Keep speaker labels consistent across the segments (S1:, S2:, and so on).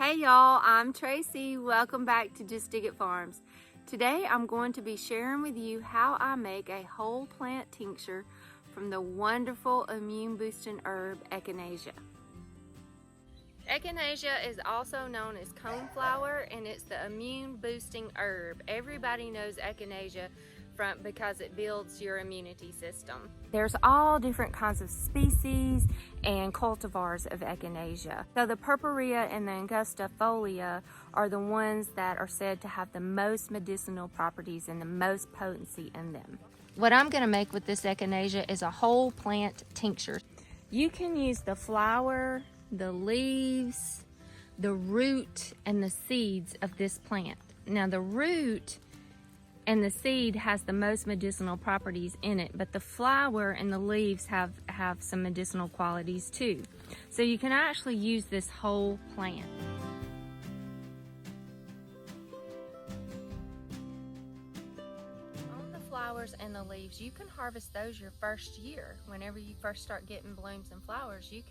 S1: Hey y'all, I'm Tracy. Welcome back to Just Dig It Farms. Today I'm going to be sharing with you how I make a whole plant tincture from the wonderful immune boosting herb Echinacea. Echinacea is also known as coneflower, and it's the immune boosting herb. Everybody knows Echinacea because it builds your immunity system. There's all different kinds of species and cultivars of Echinacea. So the purpurea and the angustifolia are the ones that are said to have the most medicinal properties and the most potency in them. What I'm going to make with this Echinacea is a whole plant tincture. You can use the flower, the leaves, the root, and the seeds of this plant. Now the root and the seed has the most medicinal properties in it, but the flower and the leaves have some medicinal qualities too. So you can actually use this whole plant. On the flowers and the leaves, you can harvest those your first year. Whenever you first start getting blooms and flowers, you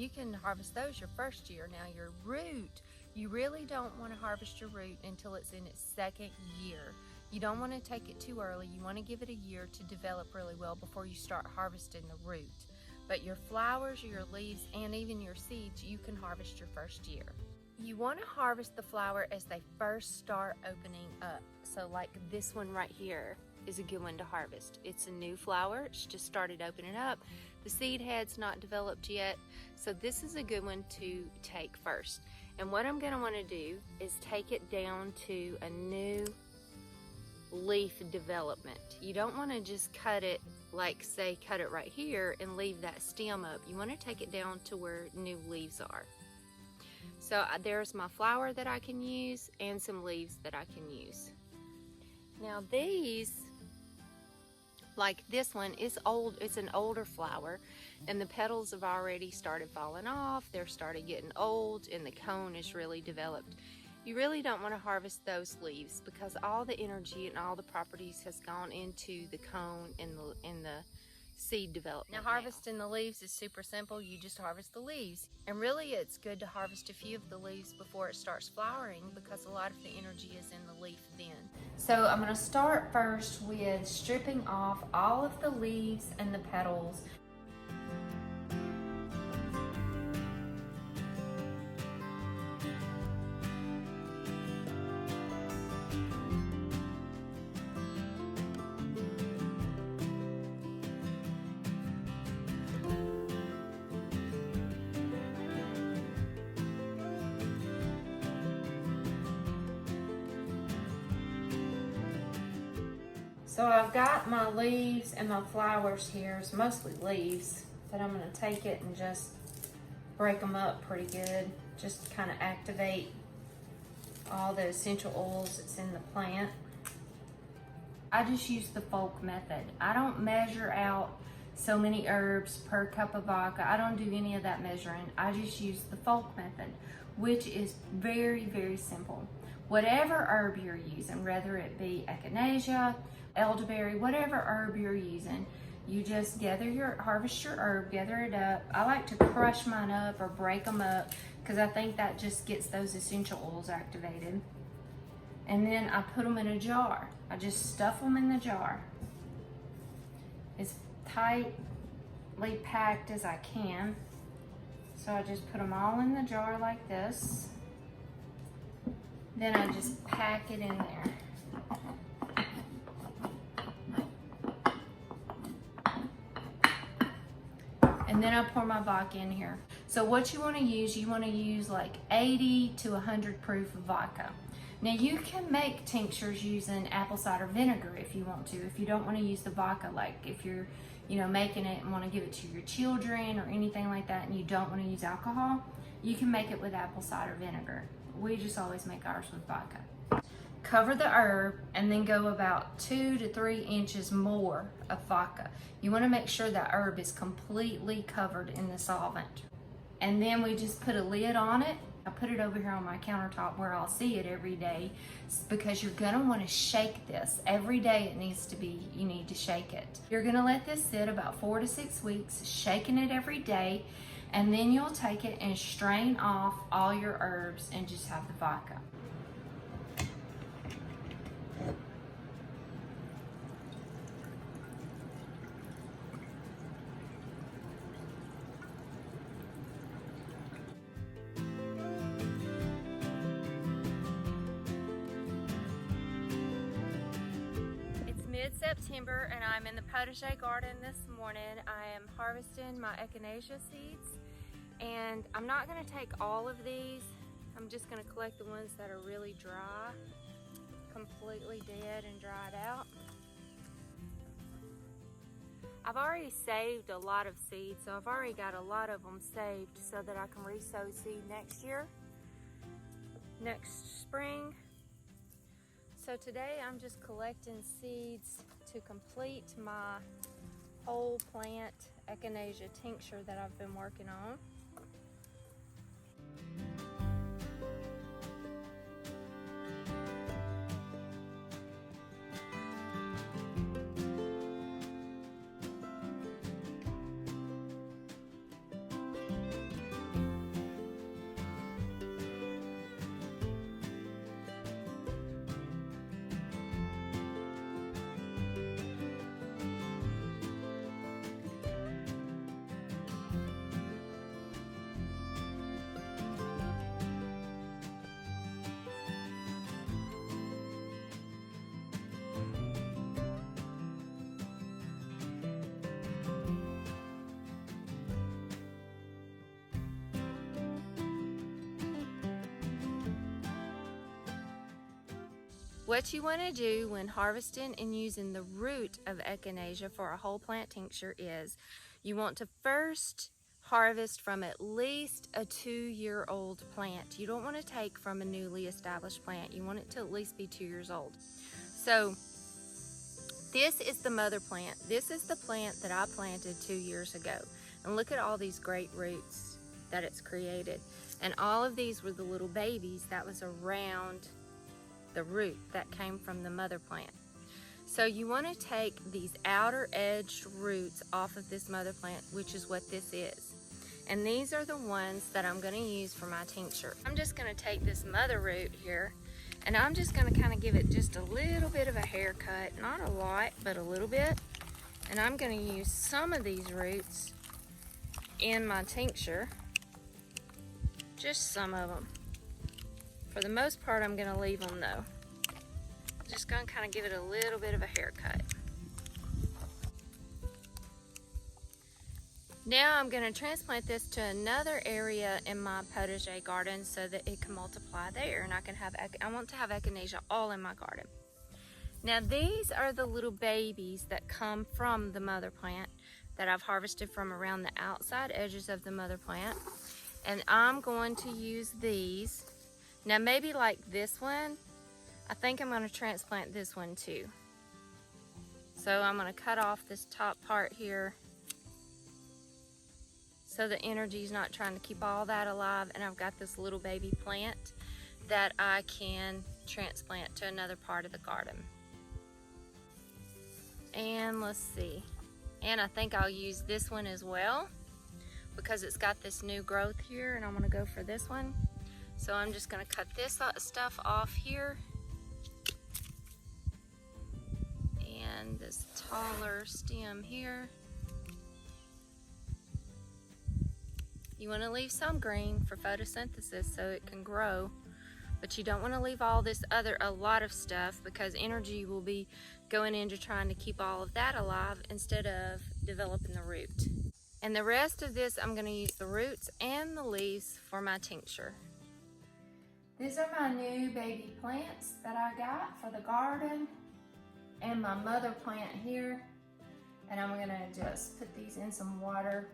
S1: can harvest those your first year. Now your root, you really don't want to harvest your root until it's in its second year. You don't want to take it too early. You want to give it a year to develop really well before you start harvesting the root. But your flowers, your leaves, and even your seeds, you can harvest your first year. You want to harvest the flower as they first start opening up. So like this one right here is a good one to harvest. It's a new flower. It's just started opening up. The seed head's not developed yet. So this is a good one to take first. And what I'm going to want to do is take it down to a new leaf development. You don't want to just cut it, like say cut it right here and leave that stem up. You want to take it down to where new leaves are. So there's my flower that I can use and some leaves that I can use. Now these, like this one, is old. It's an older flower and the petals have already started falling off. They're started getting old and the cone is really developed. You really don't want to harvest those leaves because all the energy and all the properties has gone into the cone and the seed development. Now harvesting the leaves is super simple. You just harvest the leaves. And really it's good to harvest a few of the leaves before it starts flowering because a lot of the energy is in the leaf then. So I'm going to start first with stripping off all of the leaves and the petals. So I've got my leaves and my flowers here. It's mostly leaves, but I'm going to take it and just break them up pretty good. Just to kind of activate all the essential oils that's in the plant. I just use the folk method. I don't measure out so many herbs per cup of vodka. I don't do any of that measuring. I just use the folk method, which is very, very simple. Whatever herb you're using, whether it be Echinacea, elderberry, whatever herb you're using, you just harvest your herb, gather it up. I like to crush mine up or break them up because I think that just gets those essential oils activated. And then I put them in a jar. I just stuff them in the jar as tightly packed as I can. So I just put them all in the jar like this. Then I just pack it in there. And then I pour my vodka in here. So what you want to use like 80 to 100 proof vodka. Now you can make tinctures using apple cider vinegar if you want to. If you don't want to use the vodka, like if you're making it and want to give it to your children or anything like that and you don't want to use alcohol, you can make it with apple cider vinegar. We just always make ours with vodka. Cover the herb and then go about 2 to 3 inches more of vodka. You want to make sure that herb is completely covered in the solvent. And then we just put a lid on it. I put it over here on my countertop where I'll see it every day because you're going to want to shake this. Every day you need to shake it. You're going to let this sit about 4 to 6 weeks, shaking it every day. And then you'll take it and strain off all your herbs and just have the vodka. Mid-September and I'm in the potager garden this morning. I am harvesting my Echinacea seeds, and I'm not going to take all of these. I'm just going to collect the ones that are really dry, completely dead and dried out. I've already saved a lot of seeds, so I've already got a lot of them saved so that I can re-sow seed next year, next spring. So today I'm just collecting seeds to complete my whole plant Echinacea tincture that I've been working on. What you want to do when harvesting and using the root of Echinacea for a whole plant tincture is you want to first harvest from at least a 2-year-old plant. You don't want to take from a newly established plant. You want it to at least be 2 years old. So this is the mother plant. This is the plant that I planted 2 years ago. And look at all these great roots that it's created. And all of these were the little babies that was around the root that came from the mother plant. So you want to take these outer edged roots off of this mother plant, which is what this is. And these are the ones that I'm going to use for my tincture. I'm just going to take this mother root here and I'm just going to kind of give it just a little bit of a haircut, not a lot, but a little bit. And I'm going to use some of these roots in my tincture, just some of them. For the most part, I'm going to leave them though. Just going to kind of give it a little bit of a haircut. Now I'm going to transplant this to another area in my potager garden so that it can multiply there, and I want to have Echinacea all in my garden. Now these are the little babies that come from the mother plant that I've harvested from around the outside edges of the mother plant, and I'm going to use these. Now maybe like this one, I think I'm going to transplant this one too. So I'm going to cut off this top part here so the energy is not trying to keep all that alive, and I've got this little baby plant that I can transplant to another part of the garden. And let's see, and I think I'll use this one as well because it's got this new growth here, and I'm going to go for this one. So I'm just going to cut this stuff off here, and this taller stem here. You want to leave some green for photosynthesis so it can grow, but you don't want to leave all this a lot of stuff, because energy will be going into trying to keep all of that alive instead of developing the root. And the rest of this, I'm going to use the roots and the leaves for my tincture. These are my new baby plants that I got for the garden, and my mother plant here. And I'm gonna just put these in some water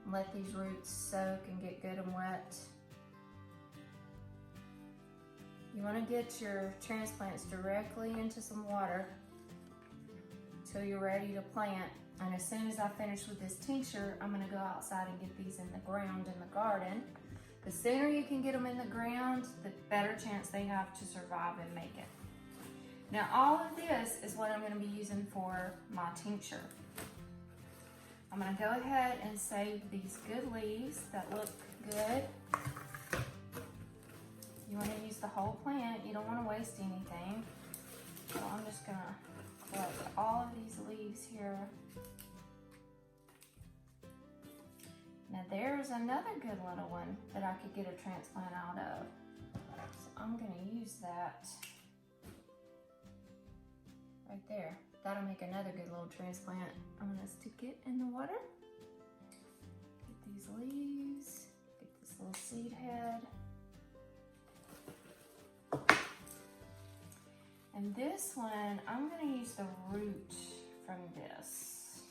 S1: and let these roots soak and get good and wet. You wanna get your transplants directly into some water until you're ready to plant. And as soon as I finish with this tincture, I'm gonna go outside and get these in the ground in the garden. The sooner you can get them in the ground, the better chance they have to survive and make it. Now all of this is what I'm going to be using for my tincture. I'm gonna go ahead and save these good leaves that look good. You wanna use the whole plant, you don't wanna waste anything. So I'm just gonna collect all of these leaves here. Now there's another good little one that I could get a transplant out of. So I'm gonna use that right there. That'll make another good little transplant. I'm gonna stick it in the water. Get these leaves, get this little seed head. And this one, I'm gonna use the root from this.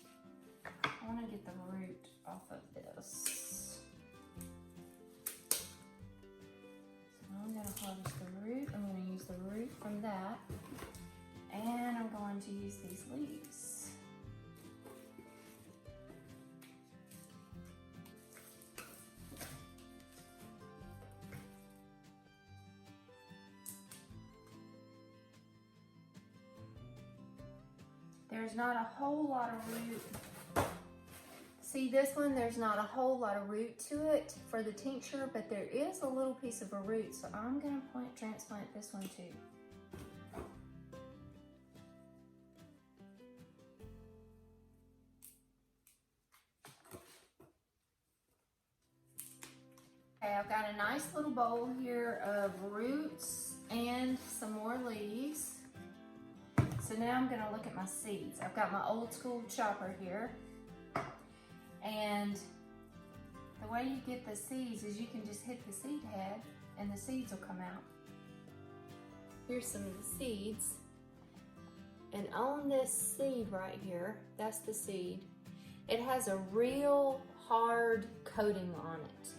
S1: I wanna get the root off of this. So I'm gonna harvest the root. I'm gonna use the root from that. And I'm going to use these leaves. There's not a whole lot of root. See this one, there's not a whole lot of root to it for the tincture, but there is a little piece of a root, so I'm gonna transplant this one too. Okay, I've got a nice little bowl here of roots and some more leaves. So now I'm gonna look at my seeds. I've got my old school chopper here. And the way you get the seeds is you can just hit the seed head and the seeds will come out. Here's some of the seeds. And on this seed right here, that's the seed. It has a real hard coating on it.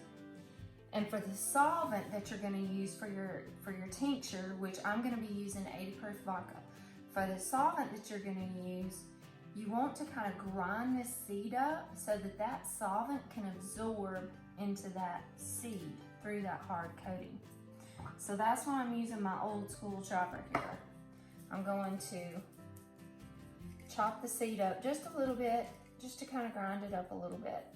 S1: And for the solvent that you're gonna use for your tincture, which I'm gonna be using 80 proof vodka, for the solvent that you're gonna use, you want to kind of grind this seed up so that that solvent can absorb into that seed through that hard coating. So that's why I'm using my old school chopper here. I'm going to chop the seed up just a little bit, just to kind of grind it up a little bit.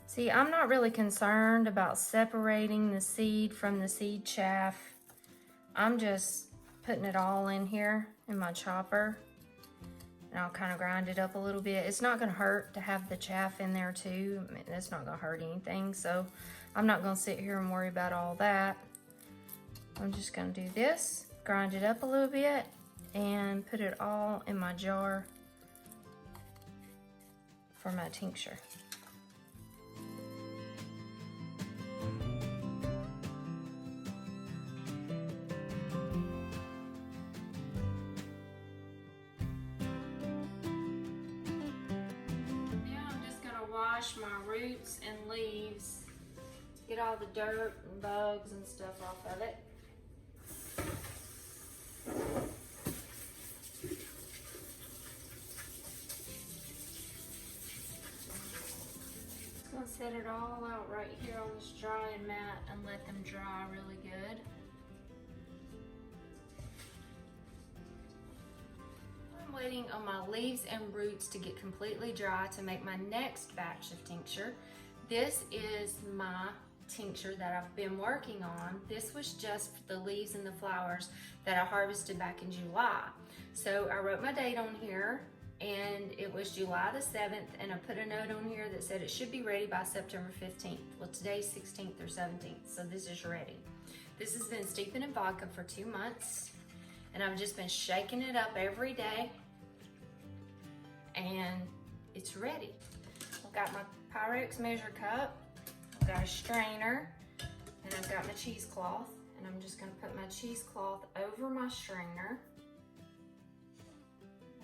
S1: See, I'm not really concerned about separating the seed from the seed chaff. I'm just putting it all in here in my chopper, and I'll kind of grind it up a little bit. It's not gonna hurt to have the chaff in there too. I mean, that's not gonna hurt anything, so I'm not gonna sit here and worry about all that. I'm just gonna do this, grind it up a little bit, and put it all in my jar for my tincture. Wash my roots and leaves, get all the dirt and bugs and stuff off of it. Just gonna set it all out right here on this drying mat and let them dry really good. Waiting on my leaves and roots to get completely dry to make my next batch of tincture. This is my tincture that I've been working on. This was just the leaves and the flowers that I harvested back in July. So I wrote my date on here, and it was July the 7th, and I put a note on here that said it should be ready by September 15th. Well, today's 16th or 17th, so this is ready. This has been steeping in vodka for 2 months, and I've just been shaking it up every day, and it's ready. I've got my Pyrex measure cup, I've got a strainer, and I've got my cheesecloth, and I'm just gonna put my cheesecloth over my strainer,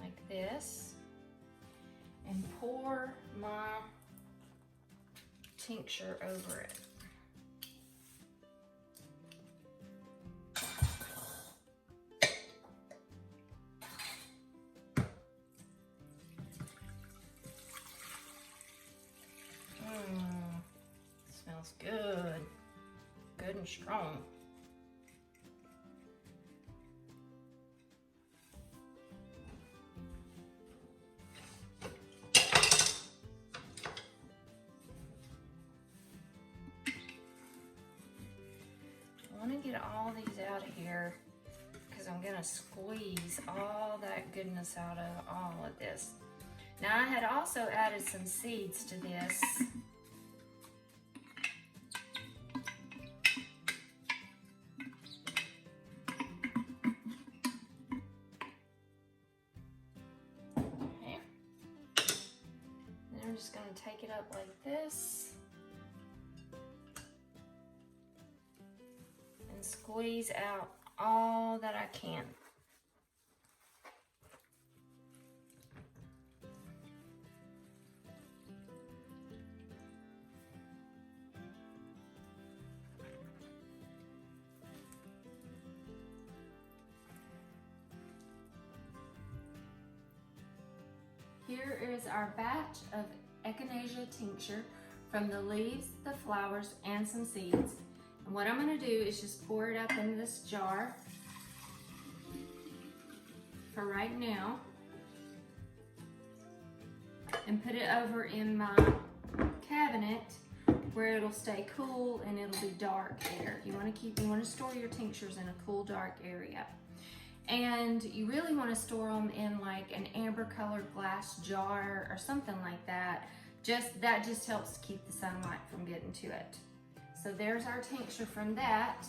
S1: like this, and pour my tincture over it. strong. I want to get all these out of here because I'm going to squeeze all that goodness out of all of this. Now I had also added some seeds to this. Okay. Then I'm just going to take it up like this and squeeze out all that I can. Here is our batch of Echinacea Tincture from the leaves, the flowers, and some seeds. And what I'm going to do is just pour it up into this jar for right now and put it over in my cabinet where it'll stay cool and it'll be dark air. You want to store your tinctures in a cool, dark area. And you really want to store them in like an amber colored glass jar or something like that. That just helps keep the sunlight from getting to it. So there's our tincture from that.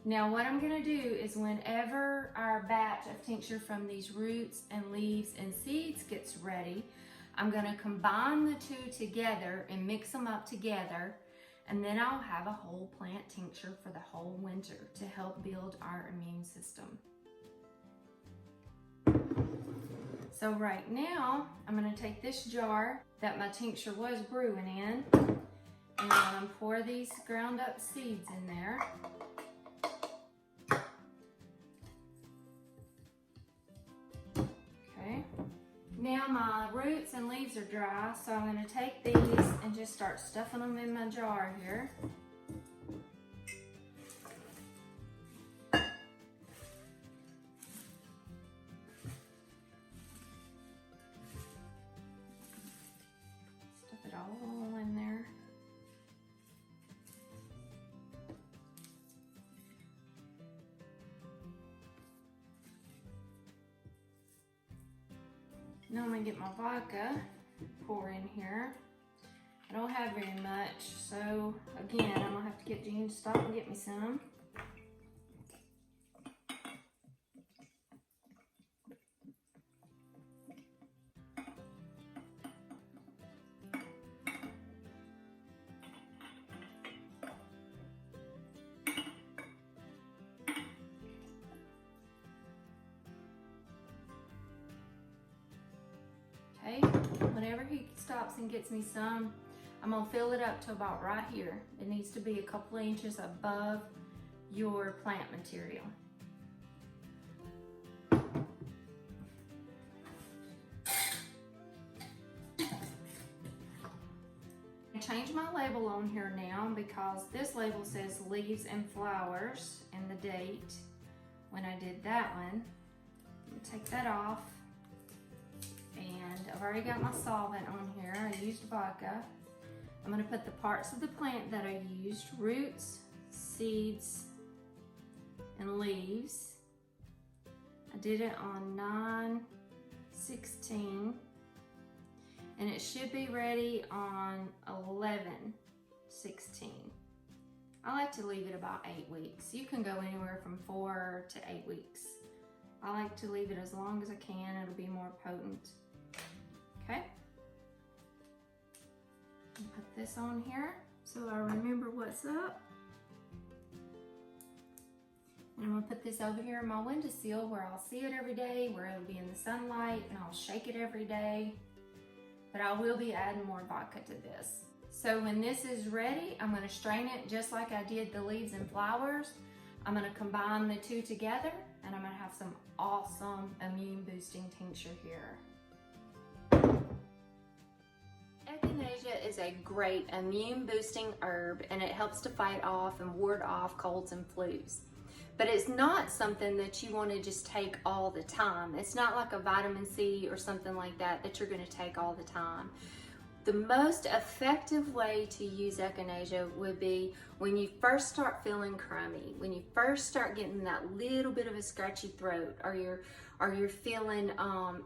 S1: Now what I'm gonna do is whenever our batch of tincture from these roots and leaves and seeds gets ready, I'm gonna combine the two together and mix them up together, and then I'll have a whole plant tincture for the whole winter to help build our immune system. So right now, I'm going to take this jar that my tincture was brewing in, and I'm going to pour these ground up seeds in there. Okay. Now my roots and leaves are dry, so I'm going to take these and just start stuffing them in my jar here. All in there. Now I'm gonna get my vodka, pour in here. I don't have very much, so again, I'm gonna have to get Jean to stop and get me some. Okay, whenever he stops and gets me some, I'm gonna fill it up to about right here. It needs to be a couple of inches above your plant material. I changed my label on here now because this label says leaves and flowers and the date when I did that one. I'm gonna take that off. And I've already got my solvent on here. I used vodka. I'm going to put the parts of the plant that I used, roots, seeds, and leaves. I did it on 9/16, and it should be ready on 11/16. I like to leave it about 8 weeks. You can go anywhere from 4 to 8 weeks. I like to leave it as long as I can. It'll be more potent. Okay, put this on here so I remember what's up. And I'm gonna put this over here in my windowsill where I'll see it every day, where it'll be in the sunlight, and I'll shake it every day. But I will be adding more vodka to this. So when this is ready, I'm gonna strain it just like I did the leaves and flowers. I'm gonna combine the two together, and I'm gonna have some awesome immune boosting tincture here. Echinacea is is a great immune boosting herb, and it helps to fight off and ward off colds and flus. But it's not something that you want to just take all the time. It's not like a vitamin C or something like that that you're going to take all the time. The most effective way to use echinacea would be when you first start feeling crummy, when you first start getting that little bit of a scratchy throat, or you're feeling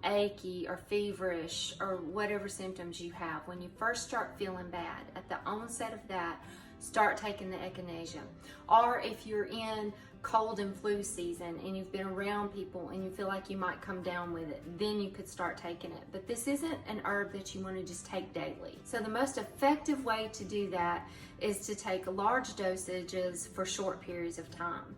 S1: achy or feverish or whatever symptoms you have. When you first start feeling bad, at the onset of that, start taking the echinacea. Or if you're in cold and flu season and you've been around people and you feel like you might come down with it, then you could start taking it. But this isn't an herb that you want to just take daily. So the most effective way to do that is to take large dosages for short periods of time.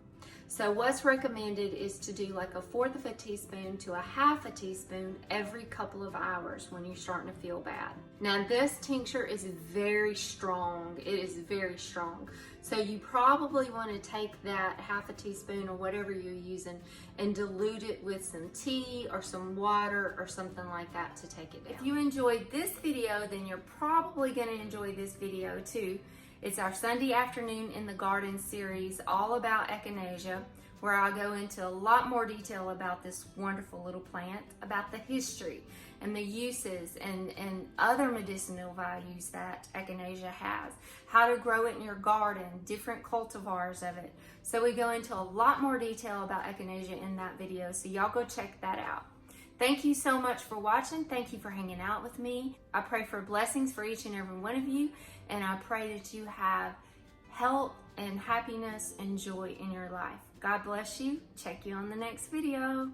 S1: So what's recommended is to do like 1/4 of a teaspoon to 1/2 a teaspoon every couple of hours when you're starting to feel bad. Now this tincture is very strong. It is very strong. So you probably want to take that 1/2 a teaspoon or whatever you're using and dilute it with some tea or some water or something like that to take it down. If you enjoyed this video, then you're probably going to enjoy this video too. It's our Sunday afternoon in the garden series all about echinacea, where I go into a lot more detail about this wonderful little plant, about the history and the uses and other medicinal values that echinacea has, how to grow it in your garden, different cultivars of it. So we go into a lot more detail about echinacea in that video, so y'all go check that out. Thank you so much for watching. Thank you for hanging out with me. I pray for blessings for each and every one of you, and I pray that you have health and happiness and joy in your life. God bless you. Check you on the next video.